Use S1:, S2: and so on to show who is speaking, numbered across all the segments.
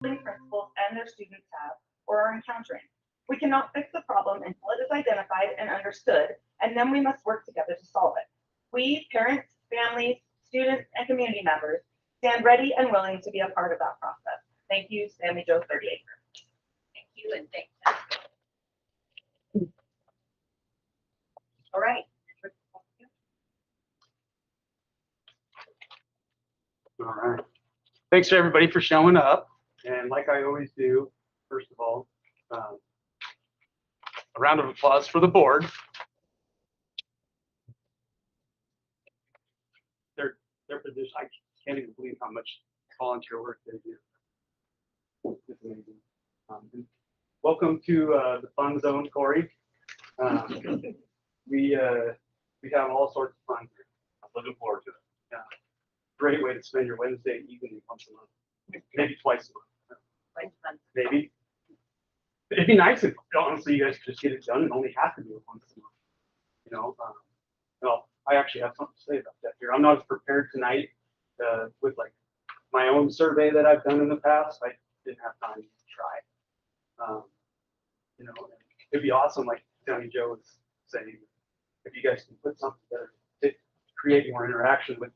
S1: building principals and their students have or are encountering. We cannot fix the problem until it is identified and understood, and then we must work together to solve it. We, parents, families, students, and community members, stand ready and willing to be a part of that process. Thank you, Sammy Joe 30 Acre.
S2: Thank you, and thank you. All right.
S3: All right. Thanks to everybody for showing up. And like I always do, first of all, a round of applause for the board. Their position, I can't even believe how much volunteer work they do. It's amazing. And welcome to the fun zone, Corey. We have all sorts of fun here. I'm looking forward to it. Yeah. Great way to spend your Wednesday evening once a month, maybe twice a month. Maybe. It'd be nice if honestly you guys could just get it done and only have to do it once a month. You know, well, I actually have something to say about that here. I'm not as prepared tonight with like my own survey that I've done in the past. I didn't have time to try. You know, it'd be awesome, like Sammy Joe was saying, if you guys can put something together to create more interaction with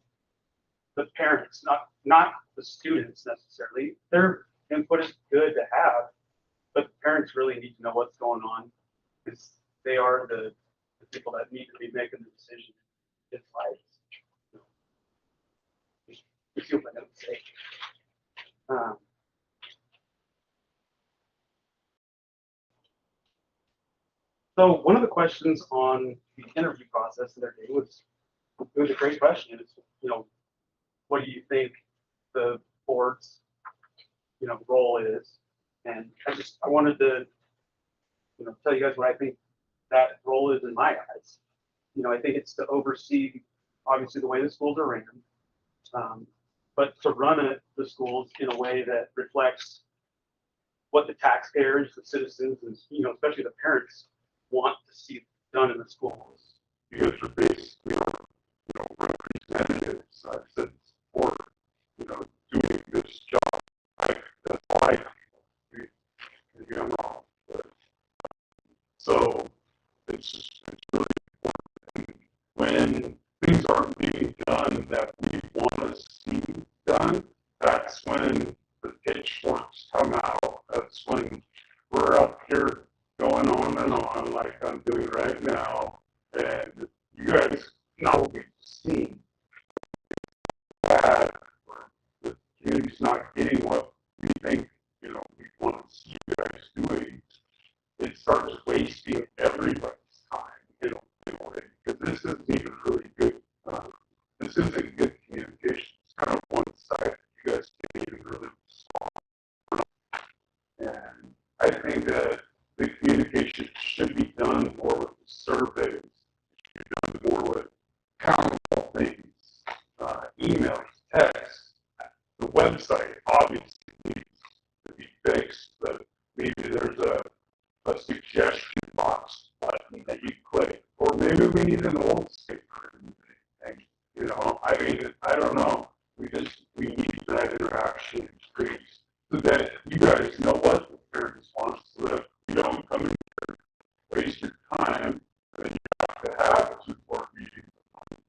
S3: the parents, not the students necessarily. Their input is good to have, but the parents really need to know what's going on because they are the people that need to be making the decision. It's like, you feel my notes say. So one of the questions on the interview process the other day was, it was a great question. It's, you know, what do you think the board's, you know, role is? And I wanted to, you know, tell you guys what I think that role is in my eyes. You know, I think it's to oversee, obviously, the way the schools are ran, but to run the schools in a way that reflects what the taxpayers, the citizens, and, you know, especially the parents want to see done in the schools.
S4: You guys are basically, you know, representatives. I've said before, you know, doing this job. That's why maybe I'm wrong. But, so it's really important. When things aren't being done that we want to see done, that's when the pitchforks come out. That's when we're up here going on and on like I'm doing right now. And you guys know we've seen that the community's not getting what we think, you know, we want to see you guys doing. It starts wasting everybody's time, you know, in a way, because this isn't even really good. This isn't good communication. It's kind of one sided. You guys can't even really respond. And I think that the communication should be done more with surveys, should be done more with accountable things, emails, texts. The website obviously needs to be fixed, but maybe there's a suggestion box button that you click, or maybe we need an old sticker. And, you know, I mean, I don't know. We need that interaction increased so that you guys know what the parents want, so that you don't come in here, waste your time, and then you have to have 2 board meetings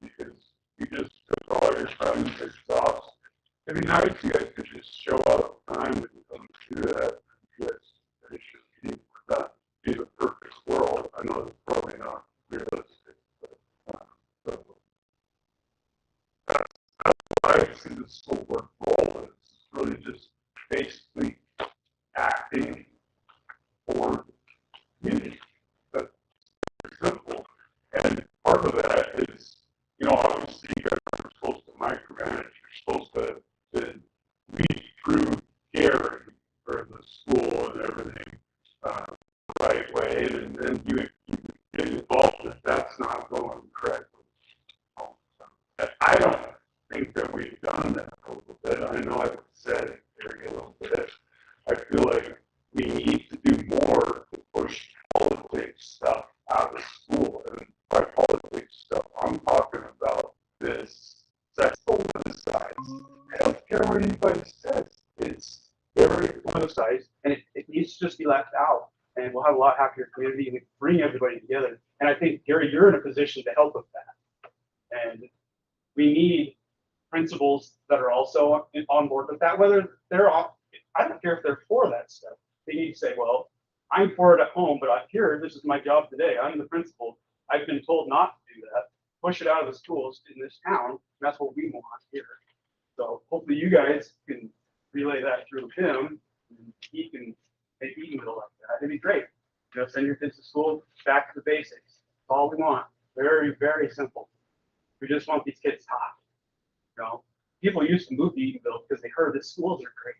S4: because you just took all your time and exhaust. It'd be nice if you guys could just show up time and come do that. You guys finish your meeting for that. Be the perfect world. I know it's probably not realistic, but so that's what I see the school board role is. It's really just basically acting for the community. That's simple. And part of that is, you know, obviously you guys are supposed to micromanage. You're supposed to lead through caring for the school and everything the right way, and then you get involved if that's not going correctly. I don't think that we've done that a little bit. I know I've said it a little bit. I feel like we need to do more to push politics stuff out of school. And by politics stuff, I'm talking about this sex politicized. I don't care what anybody says. It's very
S3: be left out, and we'll have a lot happier community and bring everybody together. And I think, Gary, you're in a position to help with that. And we need principals that are also on board with that, whether they're off, I don't care if they're for that stuff. They need to say, well, I'm for it at home, but I'm here, this is my job today. I'm the principal. I've been told not to do that. Push it out of the schools in this town. And that's what we want here. So hopefully you guys can relay that through him. And he can make Eatonville like that. It'd be great. You know, send your kids to school, back to the basics. That's all we want. Very, very simple. We just want these kids taught. You know, people used to move to Eatonville because they heard the schools are great.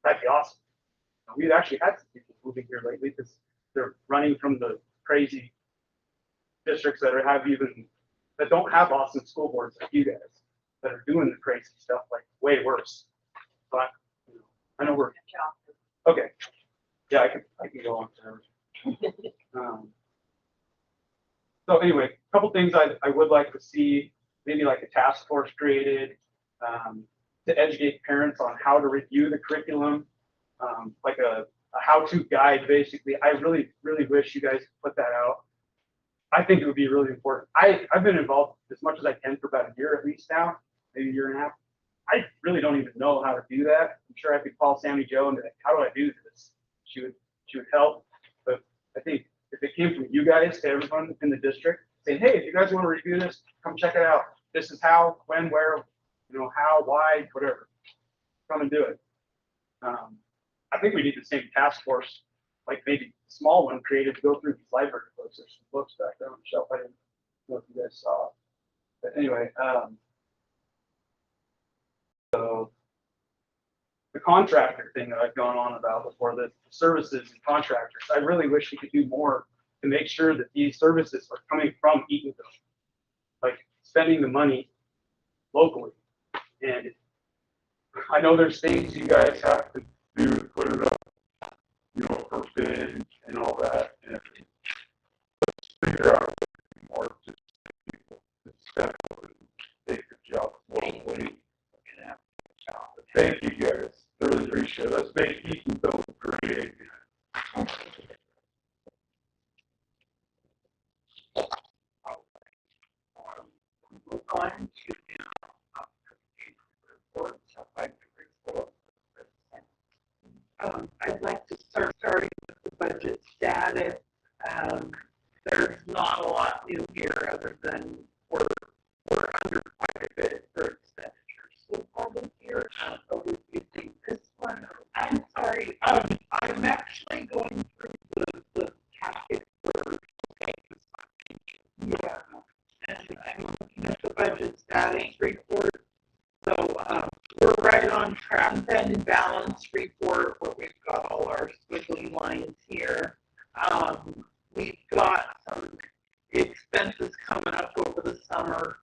S3: That'd be awesome. We've actually had some people moving here lately because they're running from the crazy districts that don't have awesome school boards like you guys, that are doing the crazy stuff like way worse. But you know, I know we're okay. Yeah, I can go on forever. So anyway, a couple things I would like to see, maybe like a task force created to educate parents on how to review the curriculum, like a how-to guide, basically. I really, really wish you guys could put that out. I think it would be really important. I've been involved as much as I can for about a year at least now, maybe a year and a half. I really don't even know how to do that. I'm sure I could call Sammy Jo and be like, how do I do this? She would help. But I think if it came from you guys to everyone in the district, saying, hey, if you guys want to review this, come check it out. This is how, when, where, you know, how, why, whatever. Come and do it. I think we need the same task force, like maybe a small one created to go through these library books. There's some books back there on the shelf. I didn't know if you guys saw. But anyway, so the contractor thing that I've gone on about before, the services and contractors, I really wish we could do more to make sure that these services are coming from Eatonville, like spending the money locally. And I know there's things you guys have to do to put it up, you know, for bid and all that. And let's figure out more to people to step up and take the job locally. Thank you guys. Really appreciate it. Let's make Eatonville great again.
S5: Move on to reports. I'd like to starting with the budget status. There's not a lot new here other than we're under quite a bit for expenditures so far this year. But we're using this one. I'm sorry. I'm actually going through the packet for yeah, and I'm looking at the budget status report. So we're right on track. Then balance report where we've got all our squiggly lines here. We've got some expenses coming up over the summer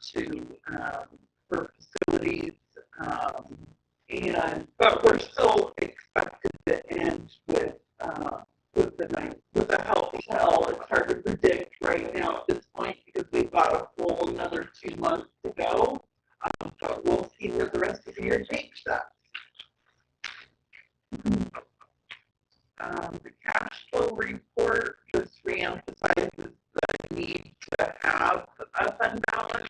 S5: for facilities, but we're still expected to end with a hotel. It's hard to predict right now at this point because we've got a full another 2 months to go. But we'll see where the rest of the year takes us. The cash flow report just reemphasizes the need to have a fund balance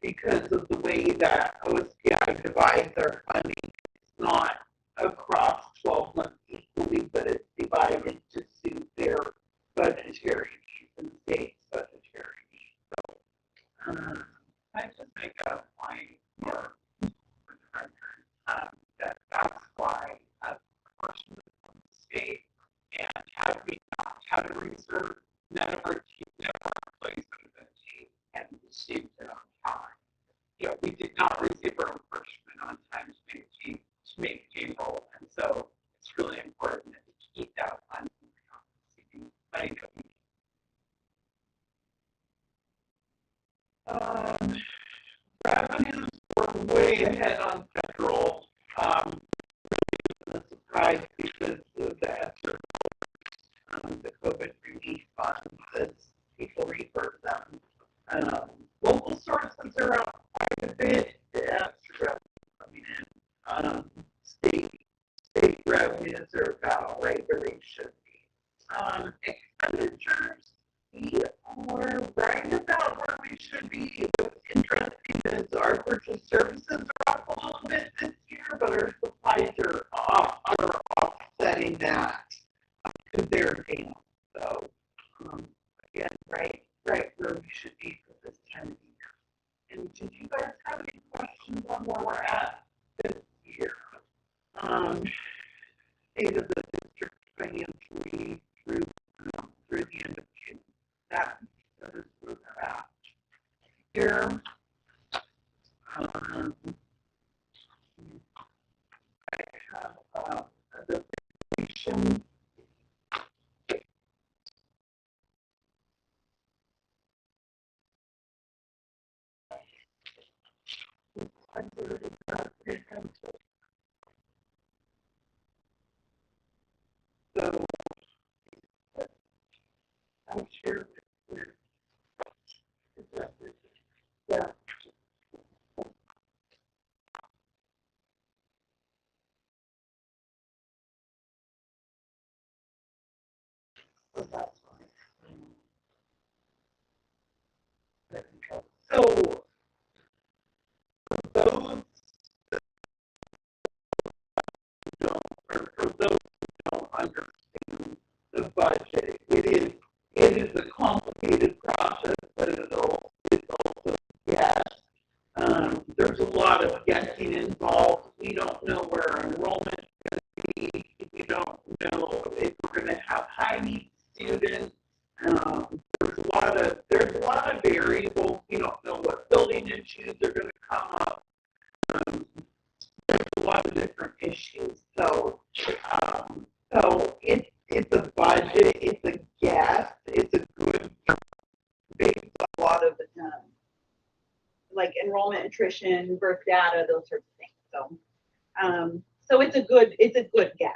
S5: because of the way that OSPI divides our funding. It's not across 12 months equally, but it's divided to suit their budgetary needs and the state's budgetary needs. So I just make a point for the record that's why a portion of the state and had we not had a reserve, none of our employees would have been paid and received it on time. You know, we did not receive our reimbursement on time to make payroll, and so it's really important that we keep that fund receiving money that we need. Revenues were way ahead on federal. Really a surprise because of the COVID relief funds as people refer them. Local sources are up quite a bit. The extra coming in. State purchase services are up a little bit this year, but our supplies are offsetting that because they're down. So, again, right where we should be for this time of year. And did you guys have any questions on where we're at this year? State of the district financially through the end of June. That is where we're at. Here, I have the vacation. So I'm sure yeah. So that's fine. So those don't, or for those who don't understand the budget, it is a complicated process, but it's also yes. There's a lot of guessing involved. We don't know where enrollment is going to be. We don't know if we're going to have high need students. There's a lot of variables. We don't know what building issues are going to come up. There's a lot of different issues. So it's a budget. It's a guess. It's a good based on a lot of like enrollment, attrition, birth data, those sorts of things. So it's a good guess.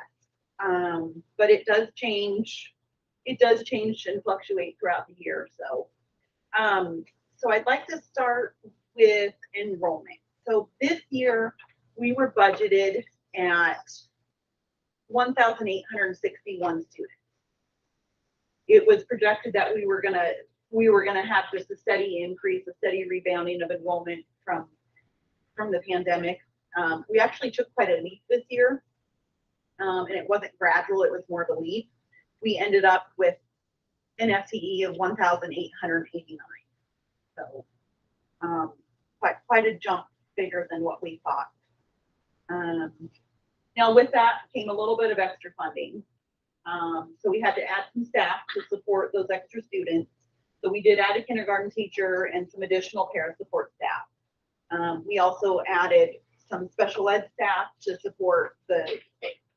S5: But it does change. It does change and fluctuate throughout the year. So I'd like to start with enrollment. So this year we were budgeted at 1,861 students. It was projected that we were gonna have just a steady increase, a steady rebounding of enrollment from the pandemic. We actually took quite a leap this year, and it wasn't gradual; it was more of a leap. We ended up with an FTE of 1,889. So quite a jump, bigger than what we thought. Now with that came a little bit of extra funding. So we had to add some staff to support those extra students. So we did add a kindergarten teacher and some additional para support staff. We also added some special ed staff to support the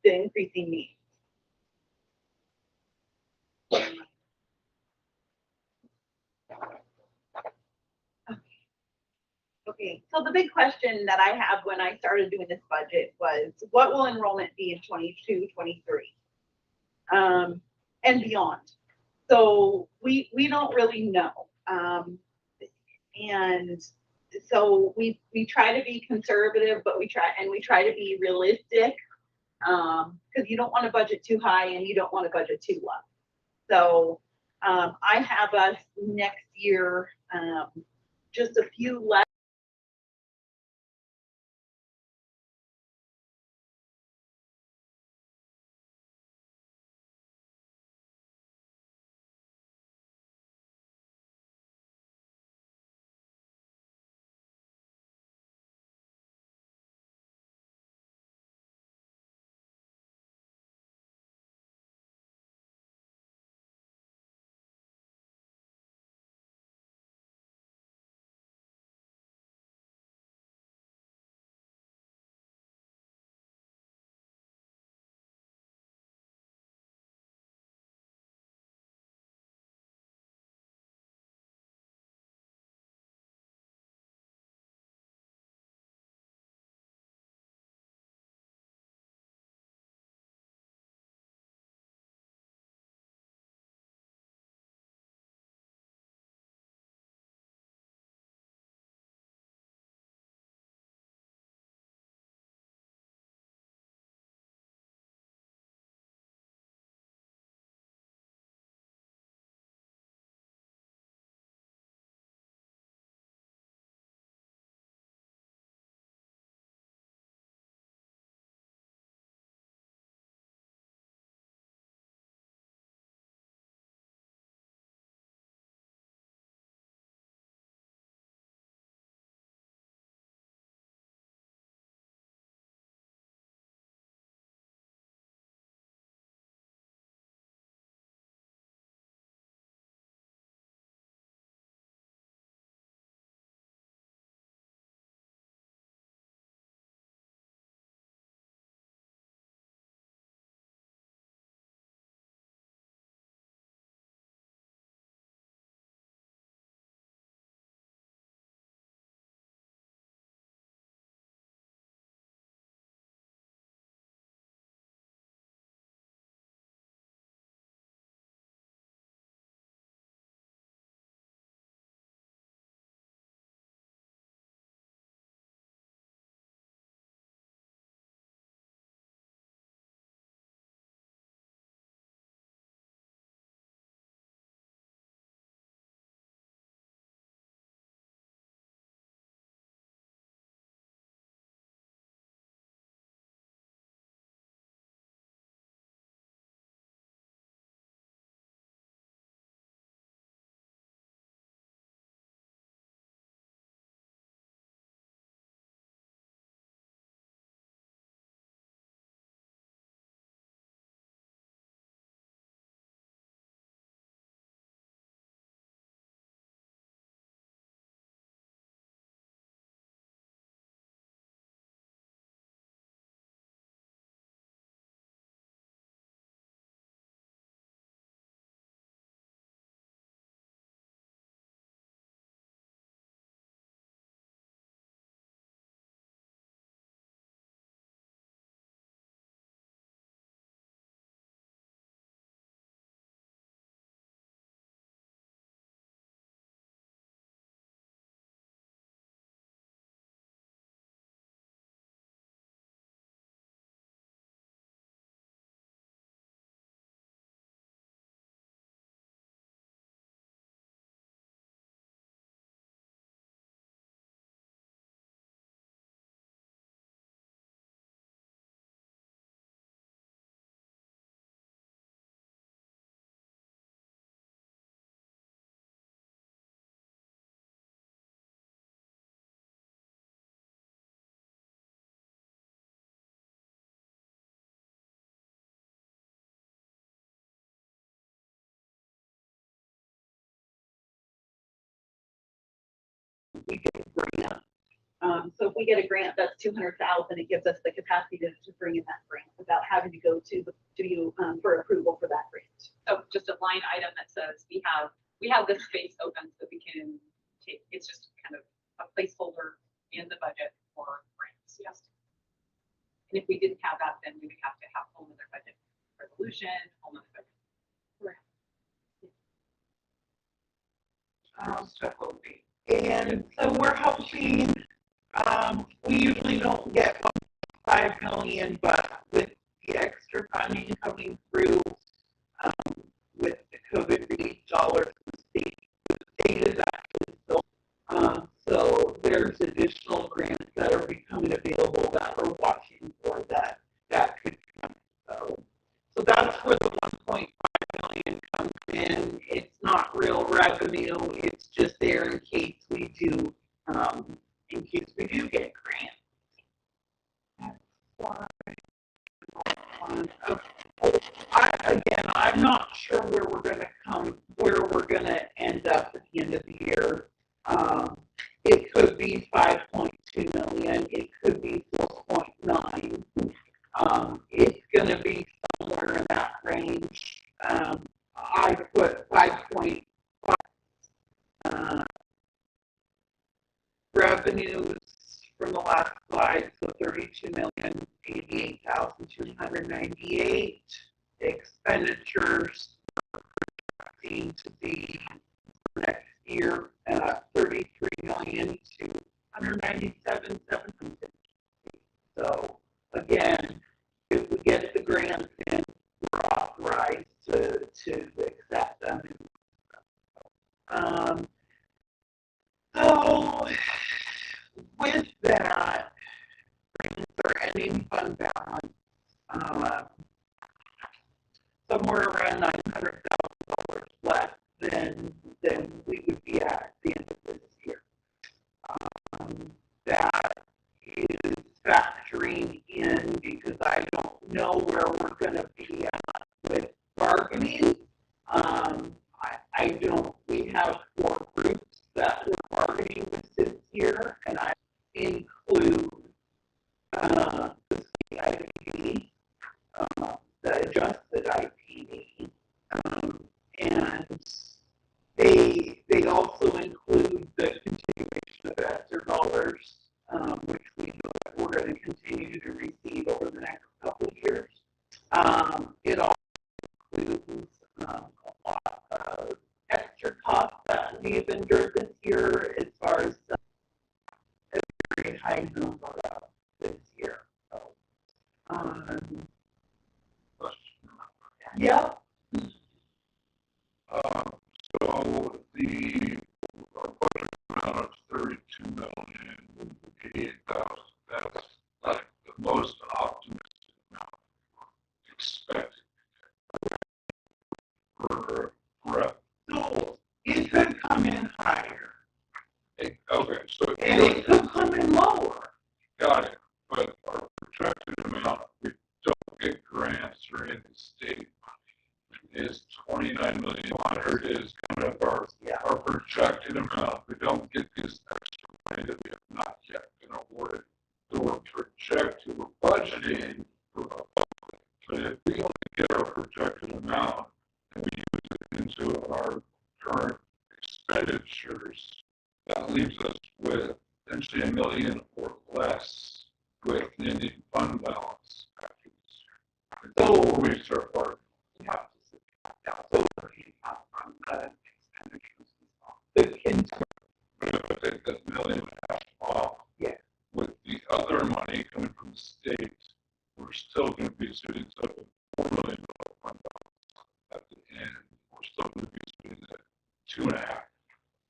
S5: increasing needs. Okay, so the big question that I have when I started doing this budget was, what will enrollment be in 22, 23, and beyond? So we don't really know. And so we try to be conservative, but we try to be realistic, because you don't want to budget too high and you don't want to budget too low. So I have us next year just a few less we get a grant. So if we get a grant that's 200,000, it gives us the capacity to bring in that grant without having to go to you for approval for that grant.
S2: So just a line item that says we have this space open so we can take, it's just kind of a placeholder in the budget for grants, yes. And if we didn't have that, then we would have to have a whole other budget resolution, whole other budget.
S5: And so we're hoping, we usually don't get 1.5 million, but with the extra funding coming through, with the COVID relief dollars, the state is actually still, so there's additional grants that are becoming available that we're watching for that could come. So that's where the 1.5 million comes in. It's not real revenue. It's just there in case we do, get grants. That's why. I'm not sure where we're gonna end up at the end of the year. It could be 5.2 million. It could be 4.9. It's gonna be somewhere in that range. I put 5.5. Revenues from the last slide, so 32,088,298. Expenditures seem to be next year 33,297,700. So again, if we get the grants in, we're authorized to accept them. So with that, brings our ending fund balance somewhere around $900,000 less than we would be at the end of this year. That is factoring in because I don't know where we're going to be at with bargaining. I don't. We have 4 groups that we're bargaining with this year, and I include the IPD, the adjusted IPD, and they also include the continuation of ESSER dollars, which we know that we're going to continue to receive over the next couple of years. It also includes a lot of extra costs that we've endured this year as far as a very high number this year. So, yeah.
S4: So our budget amount of 32,088,000. That's like the most optimistic amount expected for rep.
S5: So it could come in higher.
S4: Okay, so
S5: And it could come in lower.
S4: got it. But our projected amount, we don't get grants or any state money, is 29,100,000 is kind of our projected amount. We don't get this extra money that we have not yet been awarded. So we're projecting, we're budgeting for a public. But if we only get our projected amount and we use it into our current expenditures, that leaves us with potentially $1 million or less with the ending fund balance after this year. So we start bargaining. But if I take that $1.5 million off, with the other money coming from the state, we're still going to be sitting at a $4 million fund balance at the end. We're still going to be sitting at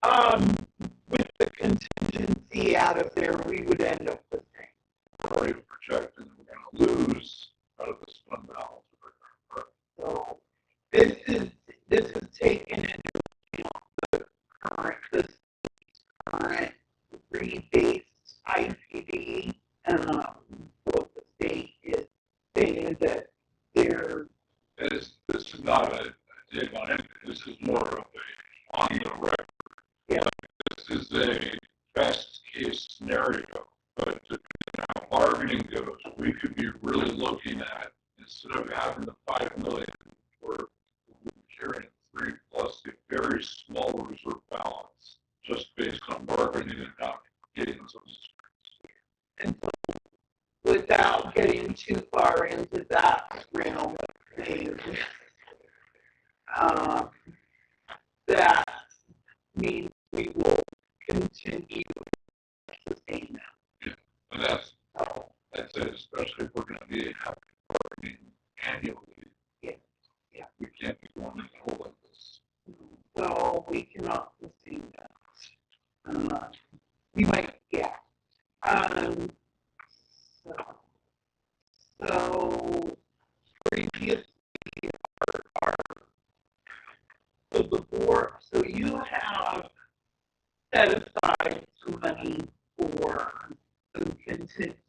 S4: 2.5.
S5: With the contingency out of there, we would end up the same.
S4: We're already projecting that we're going to lose out of this fund balance.
S5: So this is taken into account the current rebased IPD. What the state is saying that they're.
S4: This is not a dig on it. This is more of a on the record.
S5: Yeah.
S4: This is a best scenario. But now bargaining goes, we could be really looking at, instead of having the 5 million, we're carrying 3 plus a very small reserve balance, just based on bargaining and not getting those.
S5: And so without getting too far into that realm of things, that means we will continue to sustain that.
S4: Yeah, and that's it, especially if we're going to be having bargaining annually.
S5: Yeah, yeah.
S4: We can't be going into a hole like this.
S5: So we cannot sustain that. We might, yeah. So previously, so before, so you have set aside some money for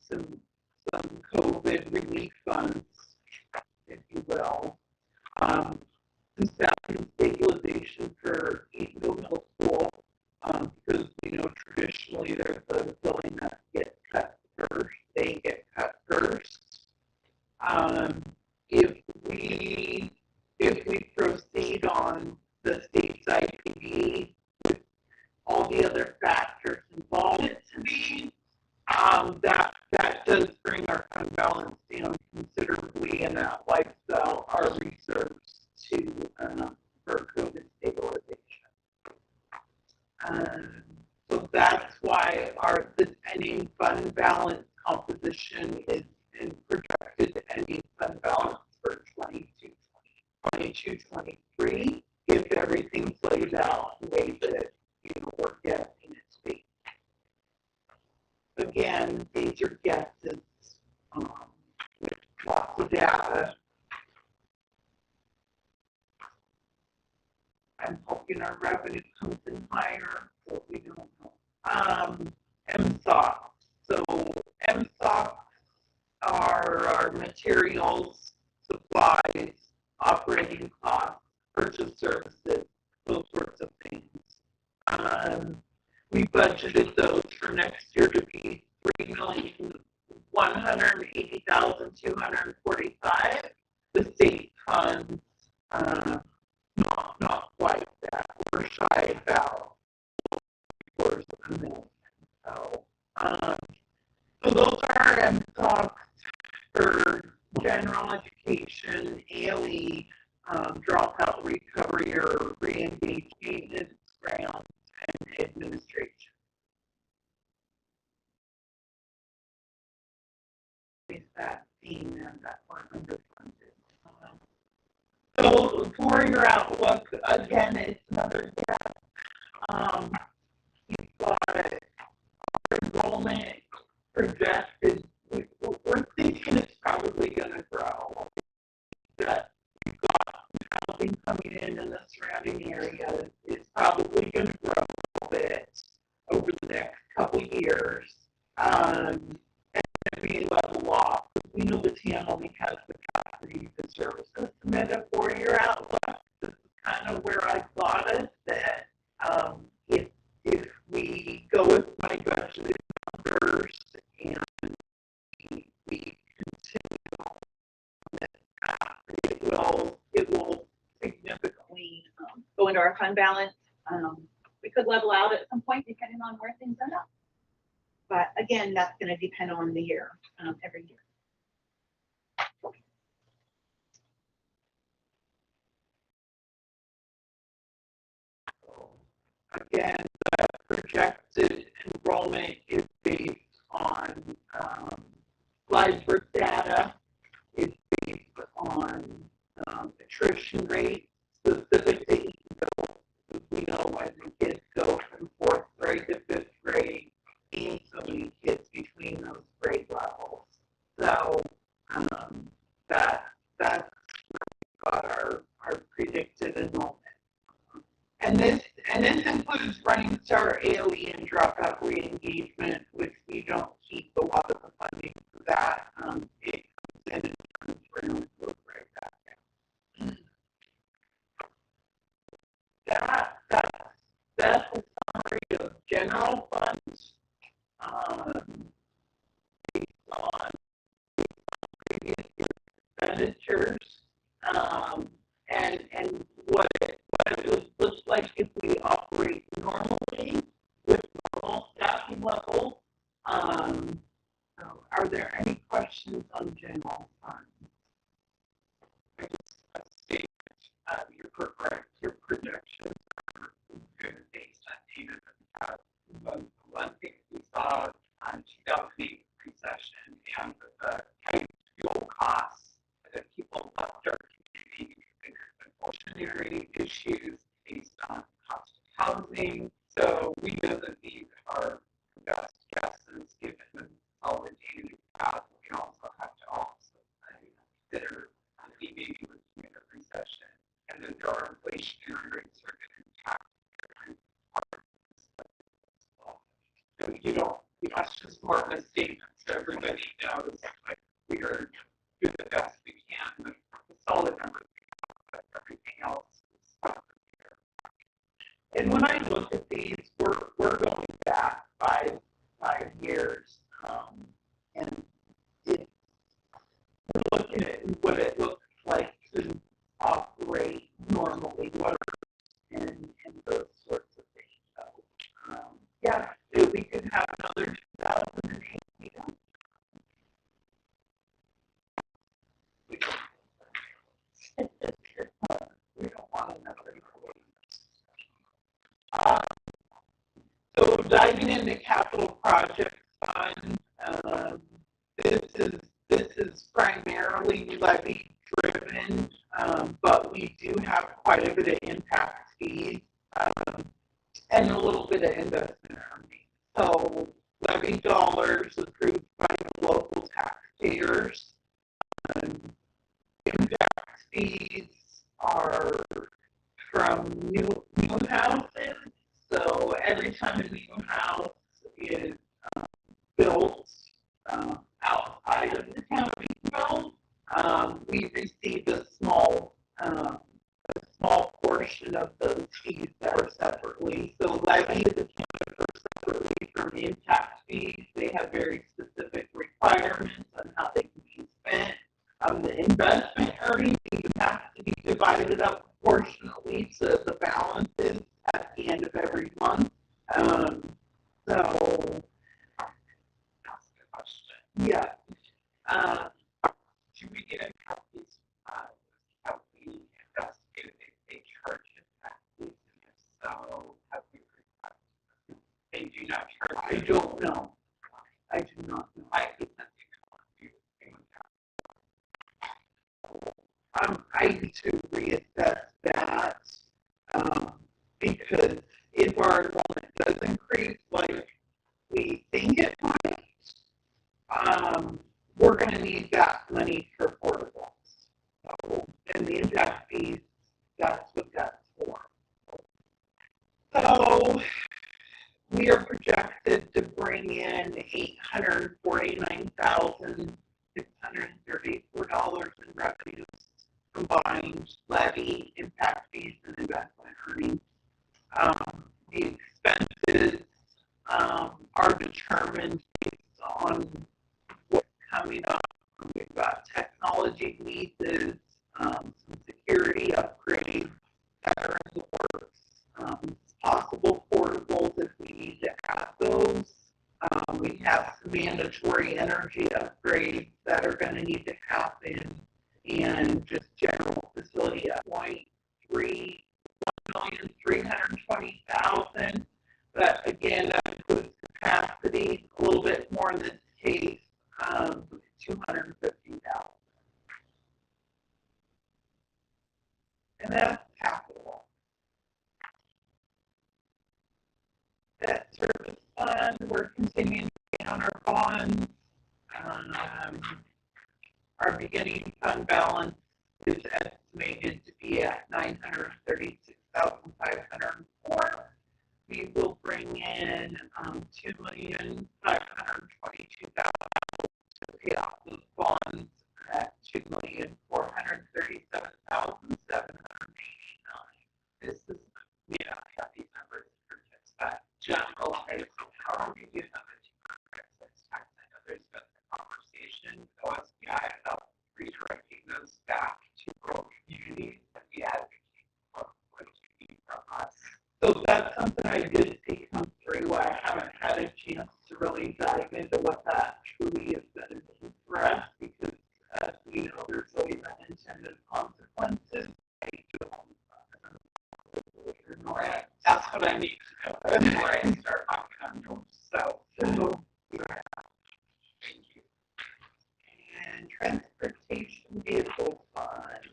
S5: some COVID relief funds, if you will. Some staffing stabilization for Eatonville Middle School, because we know traditionally there's a building that gets cut first, they get cut first. If we proceed on the state's IPD with all the other factors involved to me, that does bring our fund balance down considerably, and that wipes out our reserves to for COVID stabilization. So that's why this ending fund balance composition is in projected ending fund balance for 22-23, if everything's laid out the way that we're guessing it to be. Again, these are guesses with lots of data. I'm hoping our revenue comes in higher, but we don't know. MSOC. So MSOC are our materials, supplies, operating costs, purchase services, those sorts of things. We budgeted those for next year to be $3,180,245. The state funds, not quite that. We're shy about $250,000. So those are MSOCs for general education, ALE, dropout recovery or re-engage maintenance, grants, and administration. Is that being that we're underfunded? So for your outlook, again, it's another guess. You've got our enrollment projected. We're thinking it's probably going to grow. That we've got housing coming in the surrounding areas. It's probably going to grow a little bit over the next couple years. And we level off. We know the town only has the capacity to service and submit a 4-year outlook. This is kind of where I thought it, that if we go with my budgeted numbers and we continue on this path, it will significantly
S2: Go into our fund balance. We could level out at some point depending on where things end up. But again, that's going to depend on the year, every year.
S5: Again, the projected enrollment is based on Slidesburg data. It's based on attrition rate specific to Eatonville. We know when the kids go from 4th grade to 5th grade, and so many kids between those grade levels. So that's got our predicted enrollment. And this includes running star ALE and dropout re-engagement, which we don't keep a lot of the funding for that. It comes in and turns around and goes right back down. That's a summary of general funds. based on previous expenditures, and what it would look like if we operate normally with normal staffing levels. So are there any questions on general fund?
S6: I just state your projections are good based on data that we have. One thing we saw on 2008 recession and the tight fuel costs that people left our community because of inflationary issues based on cost of housing. So we know that these are the best guesses given the solid data we have. We also have to consider we may be looking at a recession, and then there are inflationary rates are going to impact different parts of this as well. So that's just more of a statement so everybody knows like we are doing the best we can with the solid numbers we have, but everything else is up here.
S5: And when I look at these, we're going back five years, and we're looking at what it looks like to operate normally, and those sorts of things. So, yeah, if we could have another 2008, you know. We don't want another. So diving into capital project fund, this is primarily levy driven, but we do have quite a bit of impact fees and a little bit of investment earnings. So levy dollars approved by the local taxpayers. Impact fees are from new houses. So every time a new house is built outside of the town of Eatonville, we receive a small portion of those fees that are separately. So levies accounted for separately from impact fees. They have very specific requirements on how they can be spent. The investment earnings have to be divided up proportionally to the balances at the end of every month. So
S6: That's a good question.
S5: yeah.
S6: Do we get a copy how we investigated if they charge impact fees? And if so, have we requested? They do not charge.
S5: I don't know. I do not know.
S6: I think that's
S5: I need to reassess that because if our enrollment does increase like we think it might, we're going to need that money for portables. So, and the impact fees, that's what that's for. So we are projected to bring in $849,634 in revenues, combined levy, impact fees, and investment earnings. The expenses are determined based on what's coming up. We've got technology leases, some security upgrades that are in the works, possible portables if we need to add those. We have some mandatory energy upgrades that are going to need to happen, and just general facility at $1,320,000. But again, that includes capacity, a little bit more in this case, $250,000. And that's capital. Debt service fund, we're continuing to pay on our bonds. Our beginning fund balance is estimated to be at $936,504. We will bring in $2,522,000 to pay off those bonds at $2,437,789. This is, we don't have these numbers for just that general. How are we doing on the what that truly is going to mean for us, because as we know, there's always unintended consequences.
S6: That's what I need to know before I start knocking on doors. So,
S5: Yeah. And transportation vehicle fund.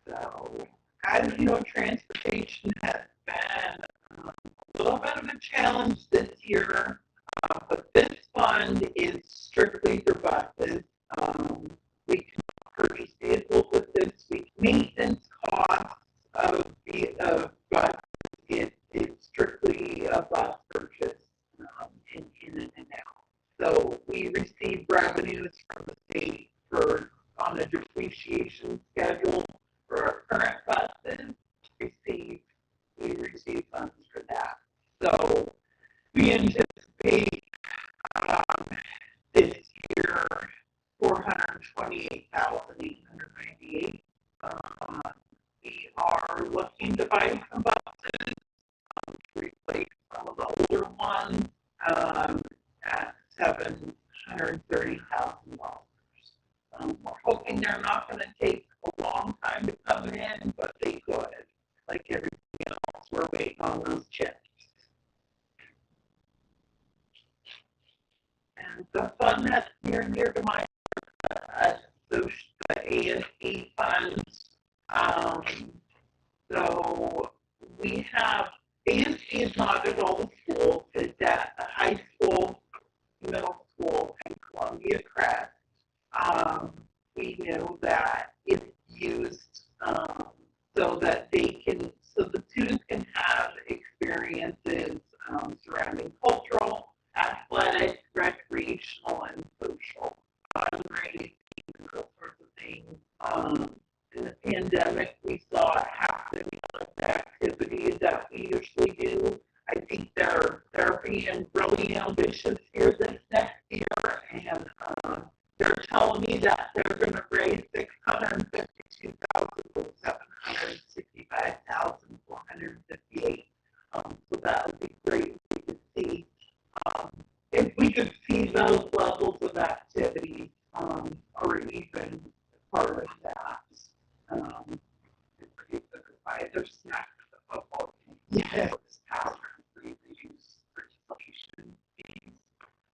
S5: So, as you know, transportation has been a little bit of a challenge this year, but this fund is strictly for buses. We can purchase vehicles with this. Maintenance costs of buses is strictly a bus purchase in and out. So we receive revenues from the state on a depreciation schedule for our current buses. We receive funds for that. So we anticipate this year $428,898. We are looking to buy some buses to replace some of the older ones at $730,000. We're hoping they're not going to take a long time to come in, but they could. Like everything else, we're waiting on those chips. And the fund that's near and dear to my the ASE funds. So we have ASE is not at all the schools. It's at the high school, middle school, and Columbia Crest. We know that it's used so that the students can have experiences surrounding cultural, athletic, recreational, and social, fundraising, those sorts of things. In the pandemic, we saw half the activities that we usually do. I think they're being really ambitious here this next year, and they're telling me that they're going to raise $652,000 to $765,458. So that would be great if we could see those levels of activity, or even part of that.
S6: buy their snacks at the football game.
S5: Yes.
S6: This past year, we use participation fees.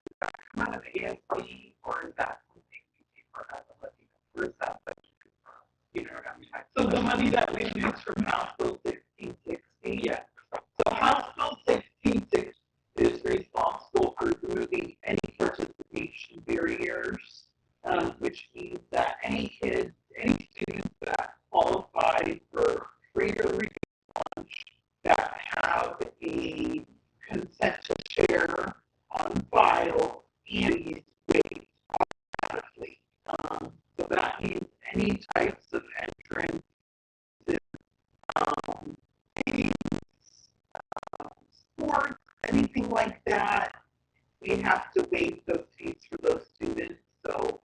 S6: Does that come out of ASB, or is that something we pay for as a living? Or is that budgeted for? You know what I'm talking about?
S5: So the money that we use from House Bill 1660.
S6: Yeah.
S5: So House Bill 1660 is responsible for removing any participation barriers, which means that any students that qualify for free or reduced lunch that have a consent to share on file and waived automatically. So that means any types of entrance, games, sports, anything like that, we have to waive those fees for those students. So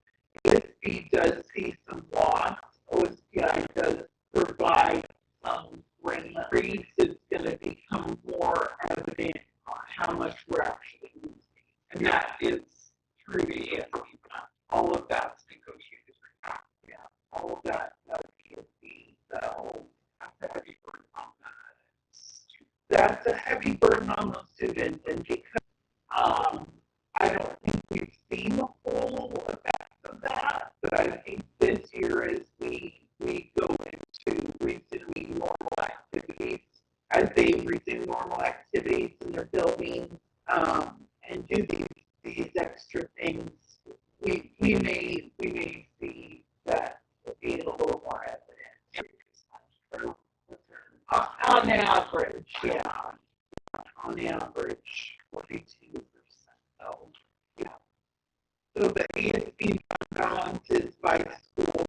S5: OSP does see some loss. OSPI does provide some increase. It's going to become more evident on how much we're actually losing.
S6: And that is through the ASB. All of that's negotiated.
S5: Yeah, all of that ASB. So
S6: That's a heavy burden on that.
S5: that's a heavy burden on those students, and because I don't think we've seen the full effects of that, but I think this year as we go into resuming normal activities, as they resume normal activities in their buildings, and do these extra things, we may see that being a little more evident. On average, yeah. On average, 42%. So, yeah. So the ASB balance is by school.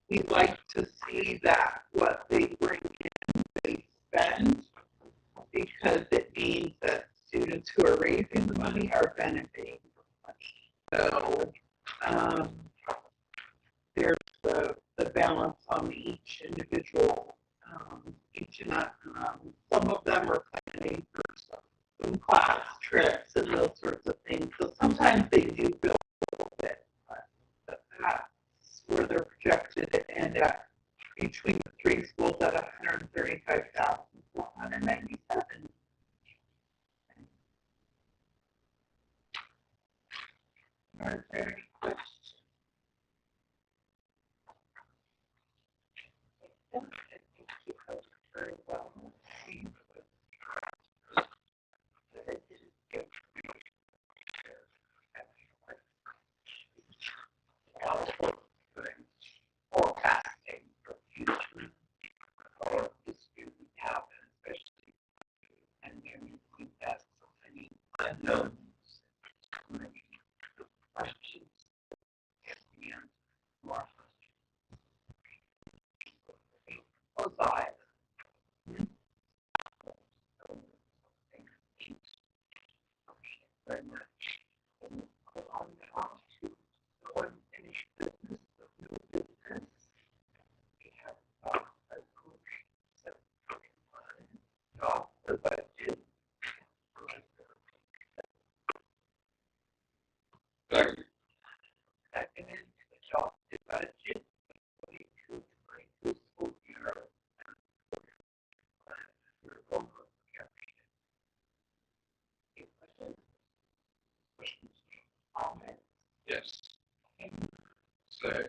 S5: We'd like to see that what they bring in, they spend, because it means that students who are raising the money are benefiting from the money. So there's the balance on each individual. Some of them are planning for some class trips and those sorts of things. So sometimes they do build it, but that's where they're projected to end at between the three schools at 135,497. Are there any questions? I think you covered very well. Forecasting for future or the student happen, especially and then we have so many unknowns, so many questions and more questions. Both sides. Very much. On to go and finish business, but no business. We have a group off the budget. Seconded to adopt the budget for 22-23 school year. Questions? Comments?
S4: Yes. Say,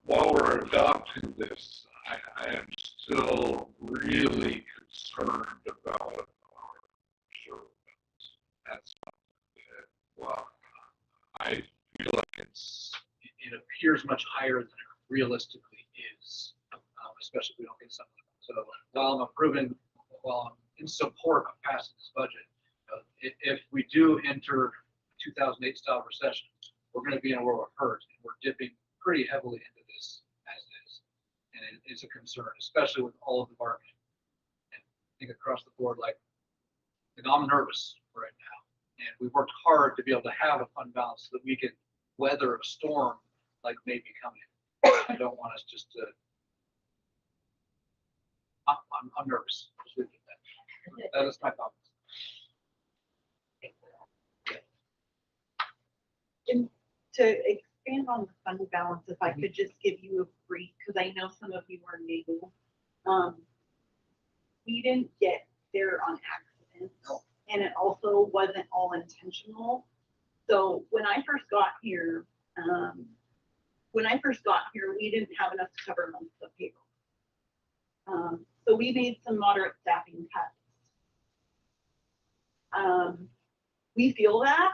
S4: while we're adopting this, I am still really concerned about our service. That's something that, well, I feel like
S7: it appears much higher than it realistically is, especially if we don't get some of them. So while I'm in support of passing this budget, if we do enter 2008 style recession, we're going to be in a world of hurt, and we're dipping pretty heavily into this as is. And it's a concern, especially with all of the bargaining. And I think across the board, like I'm nervous right now. And we worked hard to be able to have a fund balance so that we can weather a storm like maybe coming. I don't want us just to. I'm nervous. Just leave it at that. That is my thoughts.
S8: And to expand on the fund balance, if I could just give you a brief, because I know some of you are new. We didn't get there on accident, and it also wasn't all intentional. So when I first got here, we didn't have enough to cover months of payroll. So we made some moderate staffing cuts. We feel that,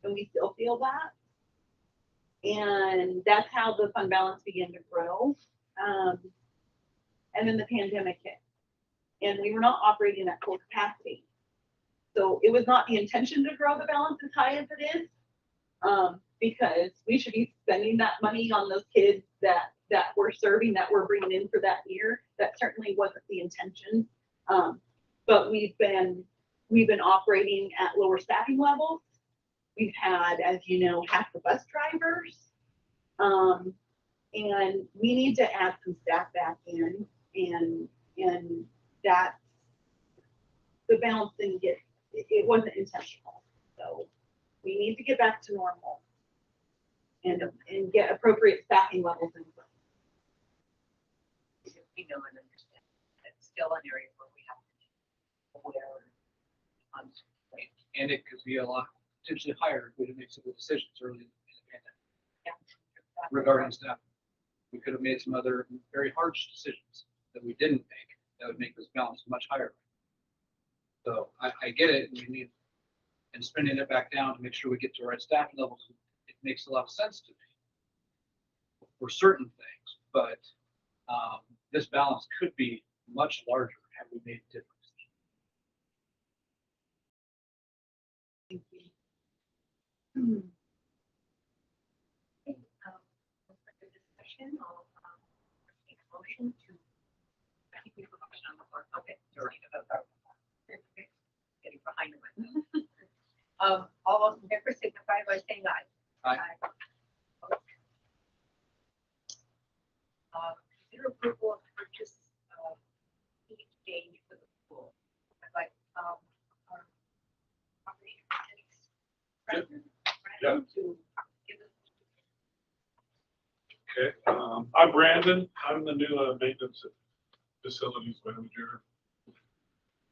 S8: and we still feel that. And that's how the fund balance began to grow. And then the pandemic hit, and we were not operating at full capacity. So it was not the intention to grow the balance as high as it is, because we should be spending that money on those kids that we're serving, that we're bringing in for that year. That certainly wasn't the intention. But we've been operating at lower staffing levels. We've had, as you know, half the bus drivers, and we need to add some staff back in, and that's the balance didn't get. It wasn't intentional, so we need to get back to normal and get appropriate staffing levels in place.
S2: We know and understand it's still an area where we have to be aware on.
S7: And it could be a lot potentially higher if we didn't make some good decisions early in the pandemic.
S2: Yeah.
S7: Regarding staff, we could have made some other very harsh decisions that we didn't make that would make this balance much higher. So I get it. We need, and spending it back down to make sure we get to the right staffing levels. It makes a lot of sense to me for certain things, but this balance could be much larger had we made different decisions.
S8: Thank you.
S2: For the discussion, I'll take a motion to. I think we have a motion on the floor. Okay. Getting behind it. All those in favor signify by saying aye.
S7: Aye.
S2: Consider approval of purchase of heat exchange for the pool. I'd like our operator to present.
S4: Yeah.
S2: to give us.
S4: Okay, I'm Brandon. I'm the new maintenance facilities manager.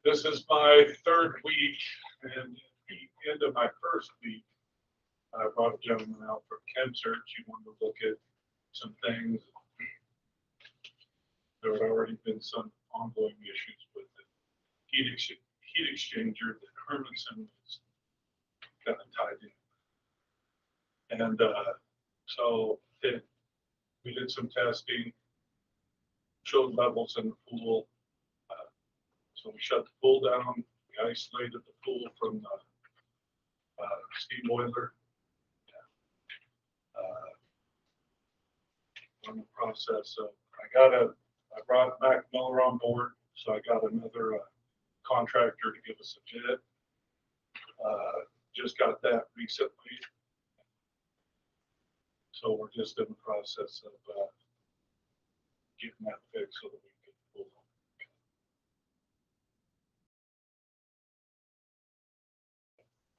S4: This is my third week, and at the end of my first week, I brought a gentleman out from ChemSearch. He wanted to look at some things. There had already been some ongoing issues with the heat exchanger that Hermanson was kind of tied in. And so we did some testing, showed levels in the pool. So we shut the pool down, we isolated the pool from the steam boiler. On the process of, I brought Mac Miller on board, so I got another contractor to give us a bid. Just got that recently. So we're just in the process of getting that fixed so that we can pull.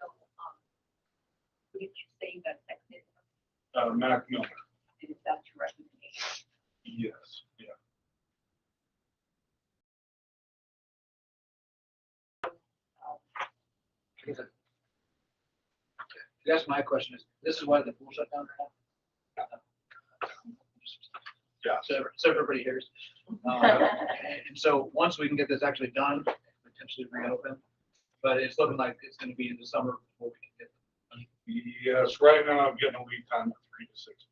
S2: So, we keep saying that technically,
S4: Mac Miller,
S2: is that your recommendation?
S4: yes, yeah.
S7: That's my question is, this is why the pool shut down?
S4: Yeah.
S7: So everybody hears. And so once we can get this actually done, potentially reopen, but it's looking like it's gonna be in the summer before we can get.
S4: Yes, right now I'm getting a lead time of 3 to 6.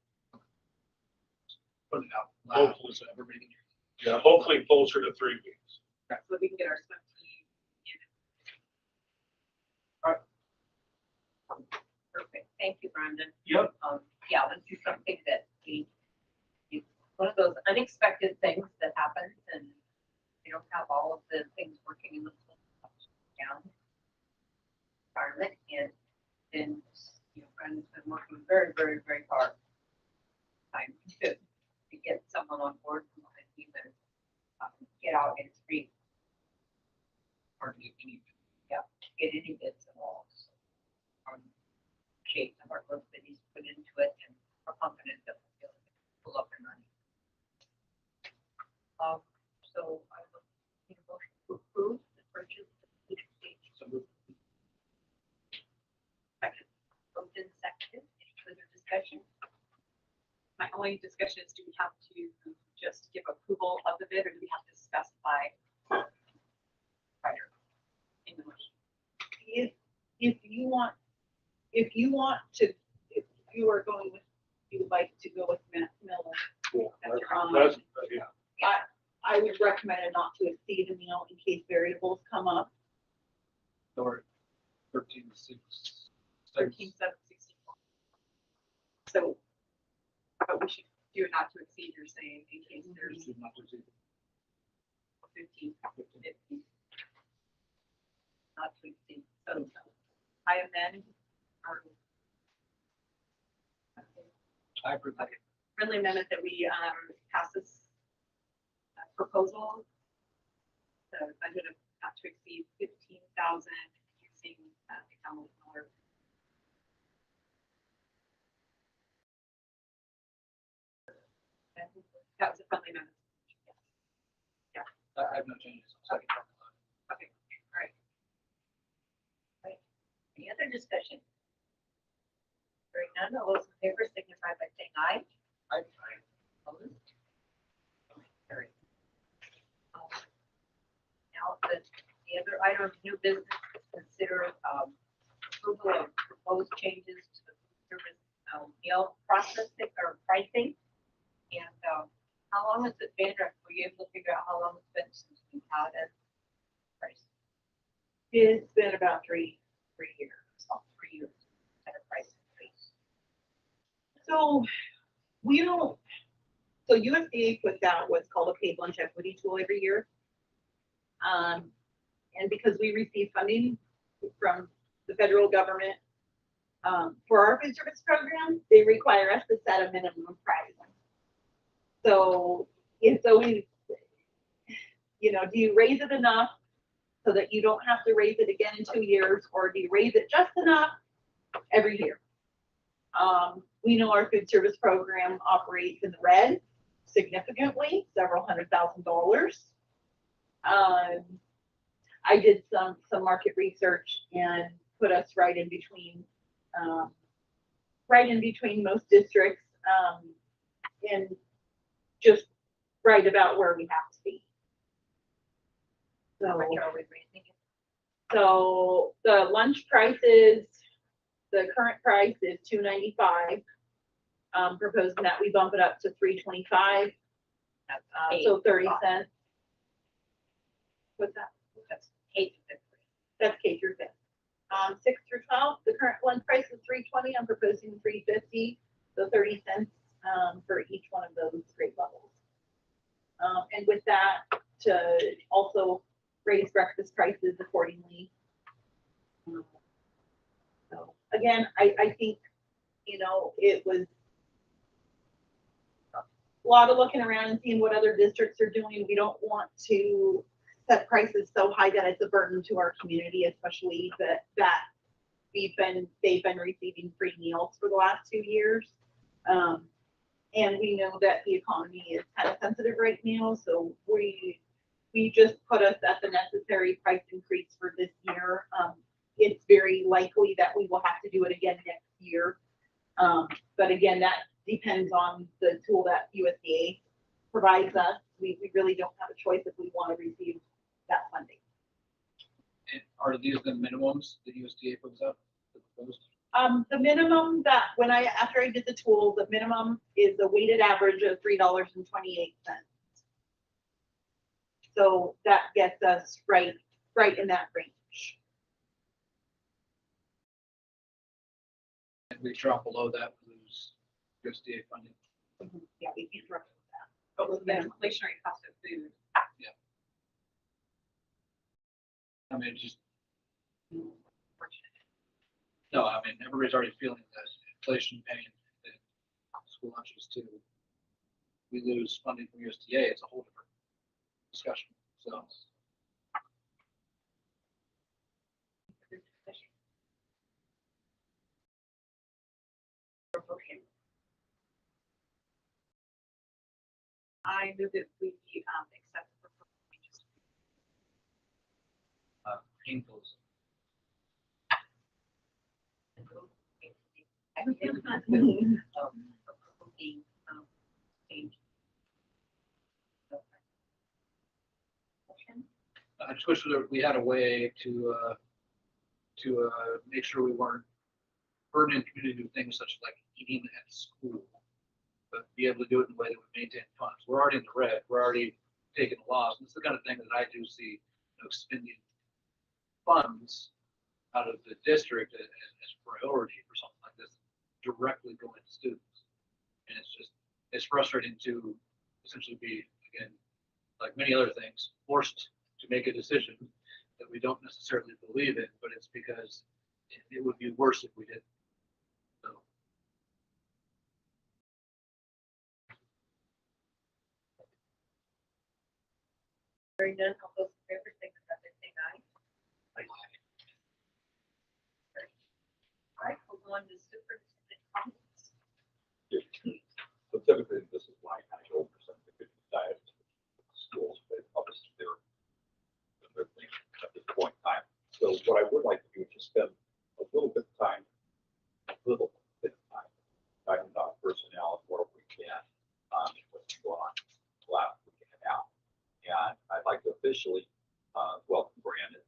S7: Put it out loud,
S4: Hopefully.
S7: so everybody can hear.
S4: Yeah, hopefully closer to 3 weeks.
S2: So we can get our swim team in. Perfect, thank you, Brandon.
S4: Yep.
S2: Yeah, this is something that it's one of those unexpected things that happens, and we don't have all of the things working in the down environment, and then, Brandon's been working very, very, very hard time to get someone on board who can even get out and free,
S7: Hardly any.
S2: get any bids at all. So, shape of our work that he's put into it, and we're confident that we'll be able to pull up and running. So I will need a motion to approve the purchase of the heat exchanger.
S7: So moved.
S2: Second, moved and seconded. Any further discussion? My only discussion is, do we have to just give approval of the bid, or do we have to specify prior in the motion?
S8: If you want to, if you are going with, you would like to go with Matt Miller,
S4: That's, yeah.
S8: I would recommend it not to exceed amount in case variables come up.
S7: Or 13,6.
S2: 13,764. So, but we should do not to exceed, you're saying, in case there's 15, 50. Not to exceed. So I amend our
S7: I approve.
S2: okay, friendly amendment that we pass this proposal. The budget of not to exceed 15,000 using the county dollar. That was a friendly amendment.
S7: I have no changes. Second.
S2: Okay, all right. Right. Any other discussion? Hearing none, all those in favor signify by saying aye.
S7: Aye.
S2: Opposed? Carried. Now, the other item of new business is consider approval of proposed changes to the food service meal processing or pricing. And how long has it been, or were you able to figure out how long it's been since we had a price?
S8: It's been about three years.
S2: About 3 years at a price increase.
S8: So we don't, so USDA puts out what's called a paid lunch equity tool every year. And because we receive funding from the federal government, for our food service program, they require us to set a minimum price. So it's always, do you raise it enough so that you don't have to raise it again in 2 years, or do you raise it just enough every year? We know our food service program operates in the red significantly, several $100,000. I did some market research and put us right in between most districts, and just right about where we have to be. So the lunch prices, the current price is $2.95. Proposing that we bump it up to $3.25, so 30 cents. What's that?
S2: That's K to fifth grade.
S8: That's K through 5th. 6 through 12, the current lunch price is $3.20. I'm proposing $3.50, so 30 cents for each one of those grade levels. And with that, to also raise breakfast prices accordingly. So again, I think, you know, it was a lot of looking around and seeing what other districts are doing. We don't want to set prices so high that it's a burden to our community, especially that they've been receiving free meals for the last 2 years. And we know that the economy is kind of sensitive right now, so we just put us at the necessary price increase for this year. It's very likely that we will have to do it again next year. But again, that depends on the tool that USDA provides us. We really don't have a choice if we want to receive that funding.
S7: And are these the minimums that USDA puts up?
S8: The minimum that after I did the tool, the minimum is a weighted average of $3.28. So that gets us right in that range.
S7: And we drop below that, we lose USDA funding.
S8: Yeah, we can't drop that.
S2: But with the inflationary cost of food,
S7: I mean, just,
S2: unfortunately.
S7: no, I mean, everybody's already feeling this inflation pain in school lunches too. We lose funding from USDA, it's a whole different discussion, so.
S2: I move that we accept the proposal changes.
S7: Painful. I just wish that we had a way to make sure we weren't burdening the community with things such as like eating at school, but be able to do it in a way that would maintain funds. We're already in the red. We're already taking a loss. And it's the kind of thing that I do see, you know, spending funds out of the district as priority for something like this, directly going to students. And it's frustrating to essentially be, again, like many other things, forced to make a decision that we don't necessarily believe in, but it's because it would be worse if we didn't. So.
S2: Hearing none, all those in favor, signify by saying aye. All right, we'll go on to superintendent comments.
S9: So typically, this is why I go for some of the diet schools, but obviously they're thing at this point in time. So what I would like to do is just spend a little bit of time talking about personnel and what we can, what's going on last week and a half. And I'd like to officially welcome Brandon.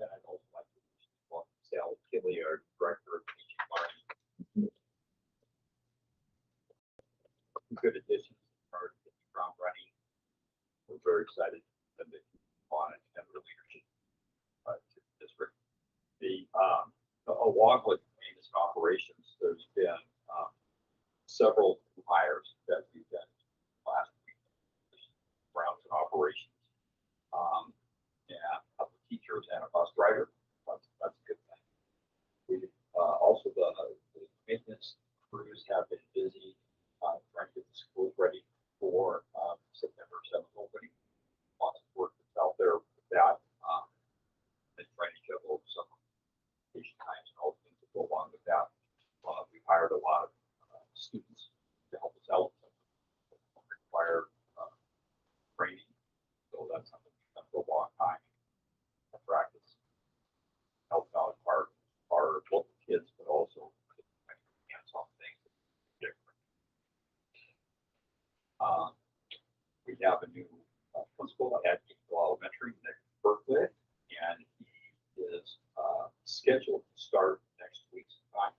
S9: And I'd also like to welcome Sal Kinley, our director of teaching learning. Good additions are the ground running. We're very excited that they on it and the leadership to the district. Along with maintenance and operations, there's been several hires that we've done last week. Grounds and operations, and a couple of teachers and a bus driver. That's a good thing. We also the maintenance crews have been busy trying to get the schools ready for September 7th opening. Lots of work that's out there with that. scheduled to start next week's time.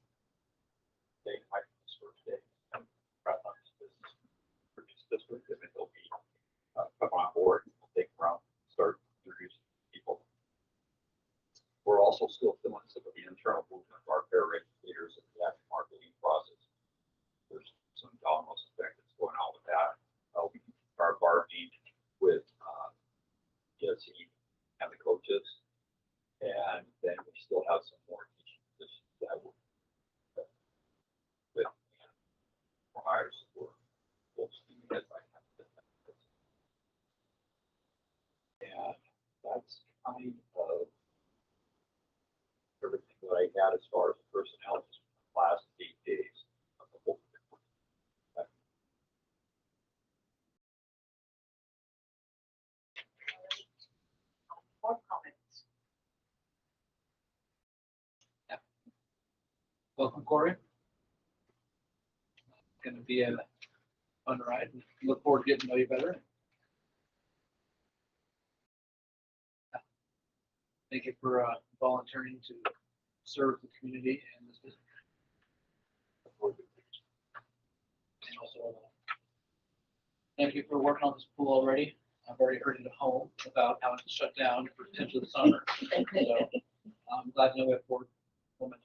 S9: They might be this first day. Right on this business. For just this week, and then they'll be come on board, we'll take them around, start introducing people. We're also still filling some of the internal movement of our paraeducators and the actual marketing process. There's some dominoes effect that's going on with that. We are bargaining with DSE and the coaches. And then we still have some more teaching positions that will with hires for full steam ahead by now. And that's kind of everything that I had as far as personnel just for the last 8 days of the whole.
S2: More comments?
S7: Welcome, Corey. Going to be a fun ride. Look forward to getting to know you better. Thank you for volunteering to serve the community and this business. And also, thank you for working on this pool already. I've already heard it at home about how it's shut down for potentially the summer. So I'm glad to know we have 4 women.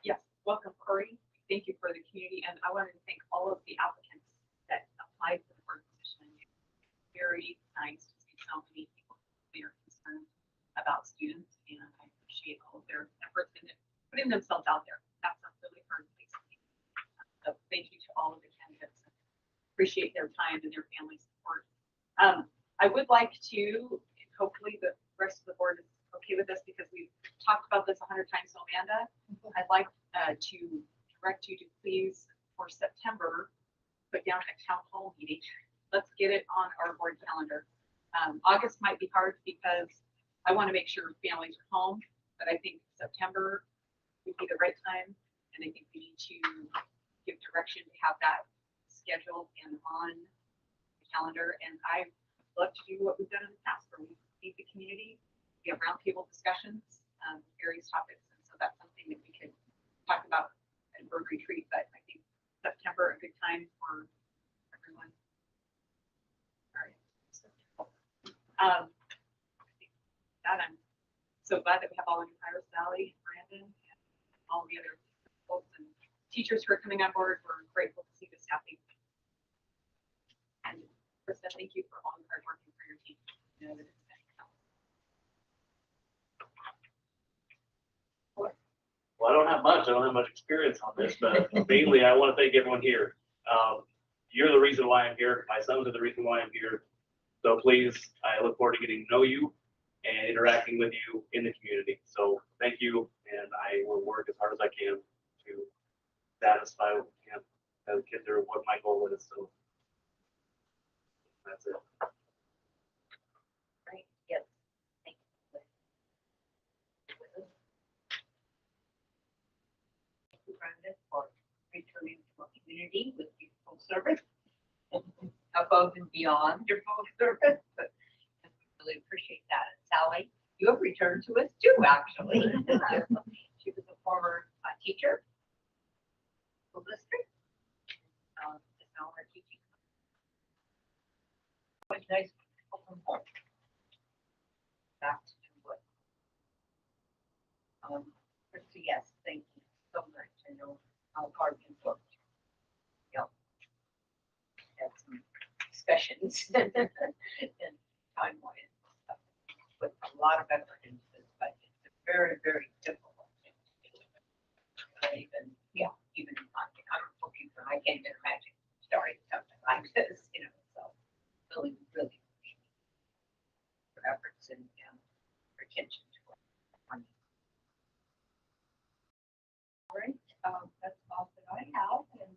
S2: Yes, welcome, Corey. Thank you for the community, and I wanted to thank all of the applicants that applied for the board position. Very nice to see so many people that are concerned about students, and I appreciate all of their efforts in putting themselves out there. That's a really hard place to be. So thank you to all of the candidates. Appreciate their time and their family support. I would like to, hopefully the rest of the board is okay with this because we've talked about this 100 times. So Amanda, I'd like to direct you to please, for September, put down a town hall meeting. Let's get it on our board calendar. August might be hard because I want to make sure families are home, but I think September would be the right time. And I think we need to give direction to have that scheduled and on the calendar. And I love to do what we've done in the past where we feed the community. We have roundtable discussions, various topics. And so that's something that we could talk about at Bird Retreat, but I think September, a good time for everyone. All right. I think that I'm so glad that we have all of you, Iris, Sally, Brandon, and all the other folks and teachers who are coming on board. We're grateful to see this happening. And Krista, thank you for all the hard work and for your team. You know that it's been
S10: Well, I don't have much. I don't have much experience on this, but mainly I want to thank everyone here. You're the reason why I'm here. My sons are the reason why I'm here. So please, I look forward to getting to know you and interacting with you in the community. So thank you, and I will work as hard as I can to satisfy what we can as kids are what my goal is. So that's it.
S2: great. Yes. Thank you. Thank you, Brandon, for returning to our community with beautiful service. Above and beyond your full service. But I really appreciate that. And Sally, you have returned to us too, actually. She was a former teacher, school district. Is now our teaching. It's nice to come home. Back to what. Christy, yes, thank you so much. I know how hard you worked. Yep. Had some discussions and time-wise with a lot of effort into this budget. It's a very, very difficult thing to do. Even I'm looking for, I can't even imagine starting something like this, you know, so really, really appreciate your efforts and your attention to it. All right, that's all that I have, and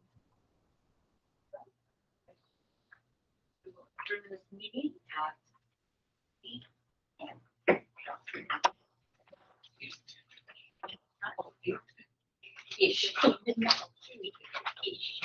S2: we will adjourn this meeting at 8 p.m. Ish. Ish.